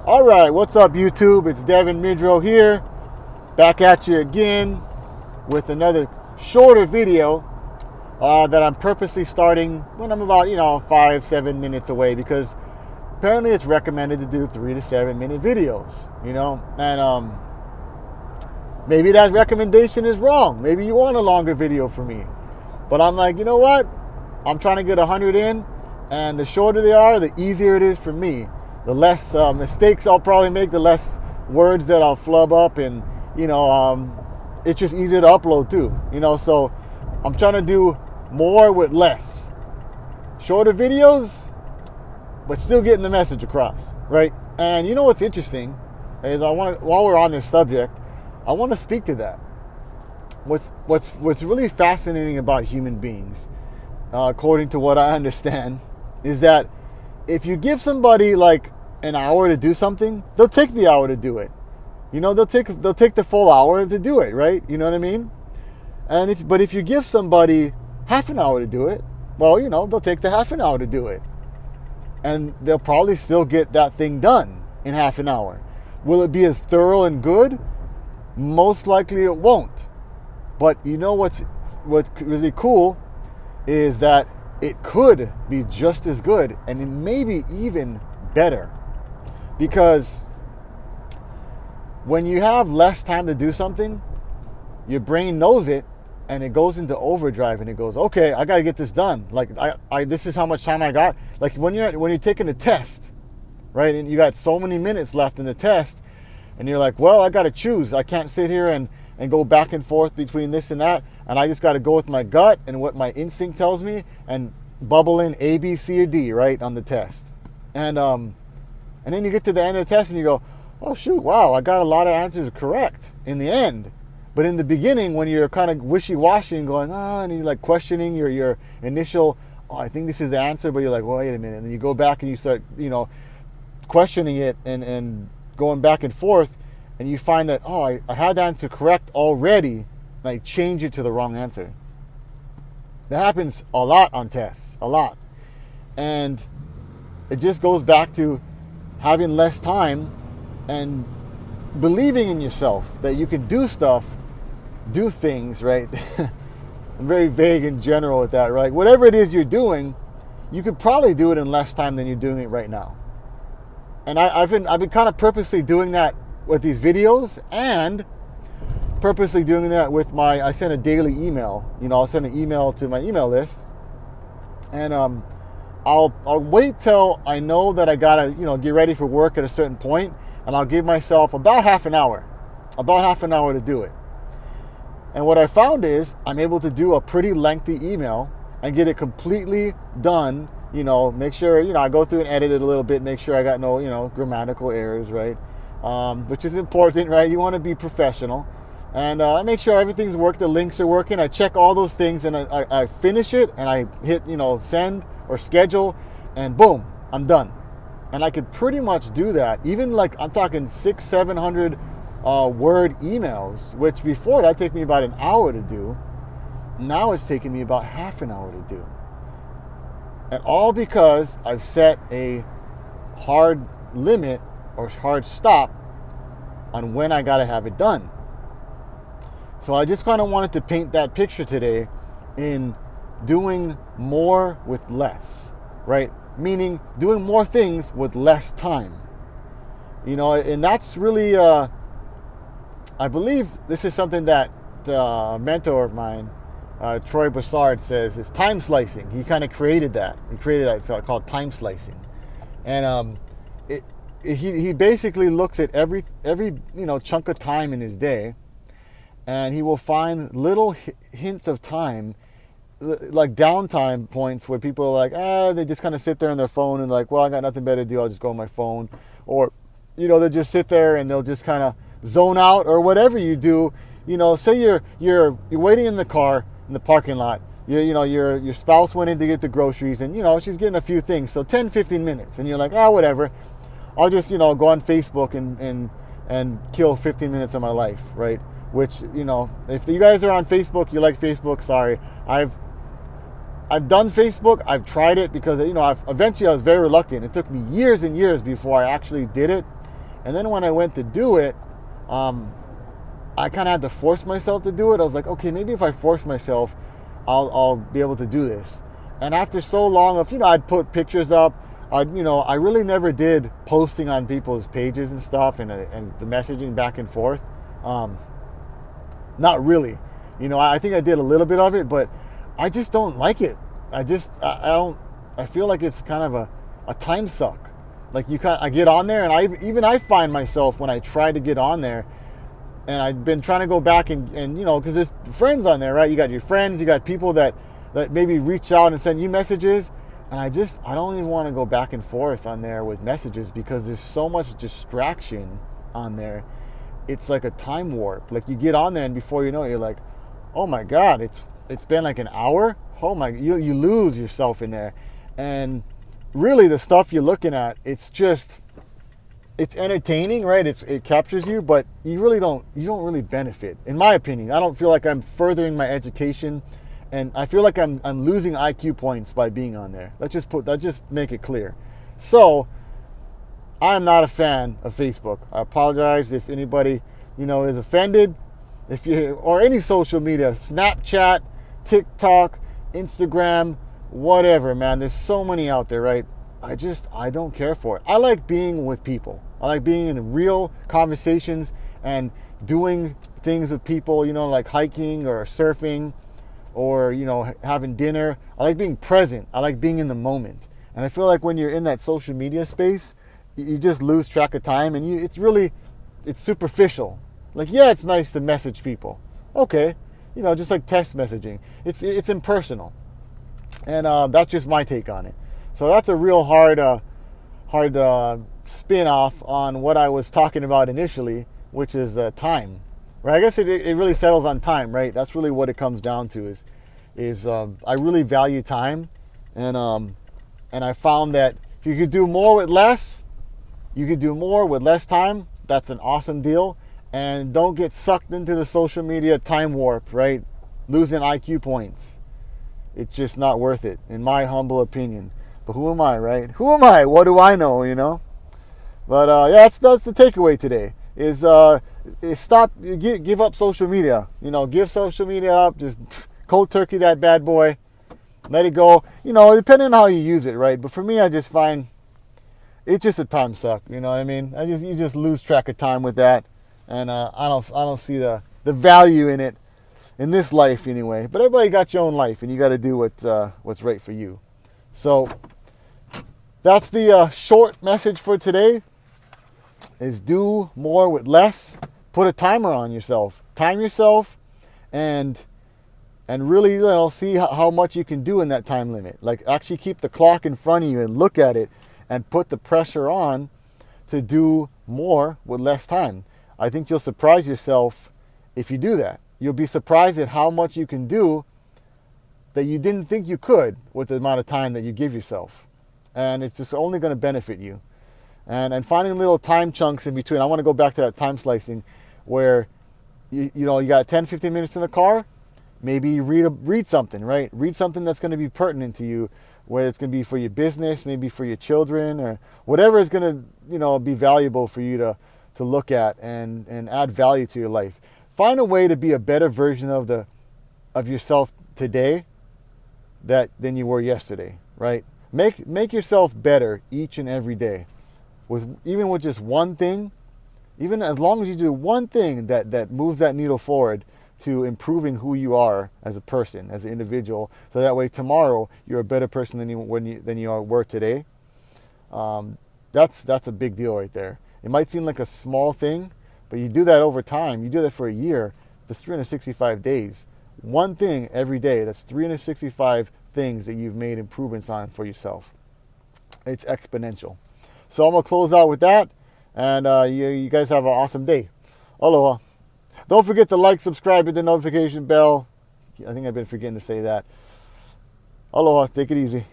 All right, what's up, YouTube? It's Devin Midrow here, back at you again with another shorter video that I'm purposely starting when I'm about 5-7 minutes away, because apparently it's recommended to do 3 to 7 minute videos, and maybe that recommendation is wrong. Maybe you want a longer video for me, but I'm like, you know what? I'm trying to get 100 in, and the shorter they are, the easier it is for me. The less mistakes I'll probably make, the less words that I'll flub up, and it's just easier to upload too. So I'm trying to do more with less. Shorter videos, but still getting the message across, right? And you know what's interesting is while we're on this subject, I want to speak to that. What's really fascinating about human beings, according to what I understand, is that if you give somebody like an hour to do something, they'll take the hour to do it. They'll take the full hour to do it, right? You know what I mean? And but if you give somebody half an hour to do it, well, they'll take the half an hour to do it. And they'll probably still get that thing done in half an hour. Will it be as thorough and good? Most likely it won't. But what's really cool is that it could be just as good, and it may be even better. Because when you have less time to do something, your brain knows it, and it goes into overdrive, and it goes, okay, I got to get this done. Like this is how much time I got. Like when you're taking a test, right? And you got so many minutes left in the test, and you're like, well, I got to choose. I can't sit here and go back and forth between this and that, and I just got to go with my gut and what my instinct tells me and bubble in A, B, C, or D, right, on the test. And then you get to the end of the test and you go, oh shoot, wow, I got a lot of answers correct in the end. But in the beginning, when you're kind of wishy-washy and going, and you're like questioning your initial, I think this is the answer, but you're like, well, wait a minute. And then you go back and you start, questioning it and going back and forth, and you find that, I had the answer correct already, and I change it to the wrong answer. That happens a lot on tests, a lot. And it just goes back to having less time and believing in yourself that you can do things, right? I'm very vague in general with that, right? Whatever it is you're doing, you could probably do it in less time than you're doing it right now. And I've been kind of purposely doing that with these videos, and purposely doing that with I send a daily email. I'll send an email to my email list, and I'll wait till I know that I gotta get ready for work at a certain point, and I'll give myself about half an hour to do it. And what I found is I'm able to do a pretty lengthy email and get it completely done. Make sure I go through and edit it a little bit, make sure I got no grammatical errors, right? Which is important, right? You want to be professional. And I make sure everything's worked, the links are working. I check all those things, and I finish it, and I hit send or schedule, and boom, I'm done. And I could pretty much do that, even like I'm talking 600-700 word emails, which before that take me about an hour to do. Now it's taking me about half an hour to do. And all because I've set a hard limit or hard stop on when I got to have it done. So I just kind of wanted to paint that picture today in doing more with less, right? Meaning doing more things with less time. And that's really, I believe this is something that a mentor of mine, Troy Broussard, says is time slicing. He kind of created that. It's called time slicing. And he basically looks at every chunk of time in his day, and he will find little hints of time, like downtime points where people are like, they just kind of sit there on their phone and like, well, I got nothing better to do, I'll just go on my phone. Or, they'll just sit there and they'll just kind of zone out, or whatever you do. Say you're waiting in the car in the parking lot. Your spouse went in to get the groceries, and she's getting a few things, so 10-15 minutes, and you're like, whatever, I'll just go on Facebook and kill 15 minutes of my life, right? Which, if you guys are on Facebook, you like Facebook, sorry. I've done Facebook. I've tried it because, eventually I was very reluctant. It took me years and years before I actually did it. And then when I went to do it, I kind of had to force myself to do it. I was like, okay, maybe if I force myself, I'll be able to do this. And after so long of, I'd put pictures up, I really never did posting on people's pages and stuff and the messaging back and forth. Not really. I think I did a little bit of it, but I just don't like it. I feel like it's kind of a time suck. Like I get on there and I find myself when I try to get on there, and I've been trying to go back and because there's friends on there, right? You got your friends, you got people that maybe reach out and send you messages, and I don't even want to go back and forth on there with messages because there's so much distraction on there. It's like a time warp. Like you get on there and before you know it, you're like, oh my God, it's been like an hour. Oh my, you lose yourself in there. And really the stuff you're looking at, it's entertaining, right? It captures you, but you don't really benefit. In my opinion, I don't feel like I'm furthering my education, and I feel like I'm losing IQ points by being on there. Let's just make it clear. So I am not a fan of Facebook. I apologize if anybody, is offended. Or any social media, Snapchat, TikTok, Instagram, whatever, man. There's so many out there, right? I don't care for it. I like being with people. I like being in real conversations and doing things with people, like hiking or surfing or, having dinner. I like being present. I like being in the moment. And I feel like when you're in that social media space, you just lose track of time, and it's superficial. Like, yeah, it's nice to message people. Okay. Just like text messaging. It's impersonal. And that's just my take on it. So that's a real hard spin-off on what I was talking about initially, which is time. Right? I guess it really settles on time, right? That's really what it comes down to is I really value time. And I found that if you could do more with less, you could do more with less time. That's an awesome deal. And don't get sucked into the social media time warp, right? Losing IQ points. It's just not worth it, in my humble opinion. But who am I, right? Who am I? What do I know, But that's the takeaway today. Is stop, give up social media. Give social media up. Just cold turkey that bad boy. Let it go. Depending on how you use it, right? But for me, I just find it's just a time suck. You know what I mean? You just lose track of time with that. And I don't see the value in it in this life anyway. But everybody got your own life, and you got to do what's right for you. So that's the short message for today. Is do more with less. Put a timer on yourself. Time yourself, and really see how much you can do in that time limit. Like actually keep the clock in front of you and look at it, and put the pressure on to do more with less time. I think you'll surprise yourself if you do that. You'll be surprised at how much you can do that you didn't think you could with the amount of time that you give yourself. And it's just only going to benefit you. And finding little time chunks in between. I want to go back to that time slicing where you got 10, 15 minutes in the car. Maybe you read something, right? Read something that's going to be pertinent to you, whether it's going to be for your business, maybe for your children, or whatever is going to be valuable for you to look at and add value to your life. Find a way to be a better version of yourself today than you were yesterday, right? Make yourself better each and every day. Even with just one thing, even as long as you do one thing that moves that needle forward to improving who you are as a person, as an individual, so that way tomorrow you're a better person than you were today. That's a big deal right there. It might seem like a small thing, but you do that over time. You do that for a year. That's 365 days. One thing every day. That's 365 things that you've made improvements on for yourself. It's exponential. So I'm going to close out with that. And you guys have an awesome day. Aloha. Don't forget to like, subscribe, hit the notification bell. I think I've been forgetting to say that. Aloha. Take it easy.